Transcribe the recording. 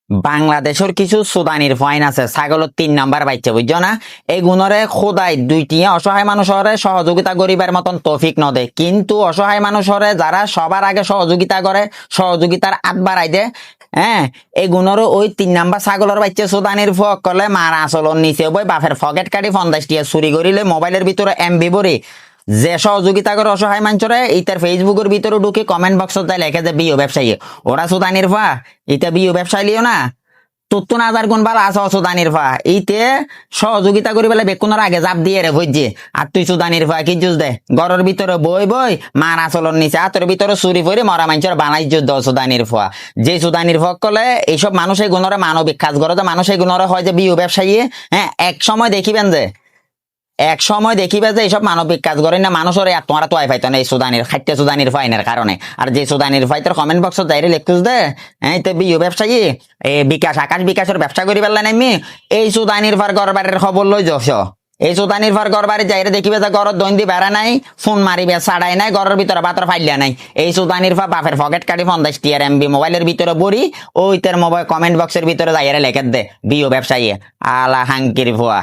বাংলাদেশের কিছু সুদানির ফাইন আছে ছাগলের 3 নাম্বার বাচ্চা বুঝছো না এই গুণরে খোদাই দুইটি অসহায় মানুষরে সহযোগিতা করিবার মতন তৌফিক নদে কিন্তু অসহায় মানুষরে যারা সবার আগে সহযোগিতা করে সহযোগিতার হাত বাড়াই দে হ্যাঁ এই গুণরও ওই 3 নাম্বার ছাগলের বাচ্চা সুদানির ফক করলে মারা আসলর নিচে বই বাপের ফকেট কাটি 50 টিয়া চুরি করিলে মোবাইলের ভিতরে এমবি ভরে যে সহযোগিতা করে অসহায় মানুষরে ইতার ফেসবুকের ভিতরে ঢুকে কমেন্ট বক্সত লেখে যে বিও ব্যবসায়ী ওরা সুদানির ফা ইটা বিও ব্যবসায়ী লিও না ৭০,০০০ গুণ ভালো আছে সুদানির ফা ইতে সহযোগিতা করি বেলা বেকুনের আগে জাপ দিয়ে রে ভুজি আর তুই সুদানির ফা কি জুস দে ঘরের ভিতরে বই বই মার আসলর নিচে হাতের ভিতরে চুরি করে মরা মানুষের বানাই জুস দাও সুদানির ফা যে সুদানির ফক করলে এইসব মানুষ এই গুণরে মানবিক কাজ করে যে মানুষ এই গুণরে হয় যে বিও ব্যবসায়ী হ্যাঁ এক সময় দেখিবে যে এইসব মানবিক কাজ করে না মানুষের তোমারা তো পাইতো না এই সুদানির খাদ্য সুদানির ফাইনের কারণে আর যে সুদানির ফাইতের কমেন্ট বক্সত যাইরে লেখুস দে হ্যাঁ তো বিও ব্যবসায়ী এই বিকাশ আকাশ বিকাশের ব্যবসা করি পেলাম আমি এই সুদানির ফার গড়বারের খবর লই যশ এই সুদানির ফার গড়বারে যাইরে দেখিবে যে ঘরের দৈন্দি বেড়া নাই ফোন মারিবে ছাড়াই নাই ঘরের ভিতরে বাতর ফাইলিয়া নাই এই সুদানির ফা বাপের পকেট কাটি 50 টিয়ার এমবি মোবাইলের ভিতরে বড়ি ওইটার মোবাইল কমেন্ট বক্সের ভিতরে যাইরে লেখে দে বিও ব্যবসায়ী আলা হাঙ্কির ভুয়া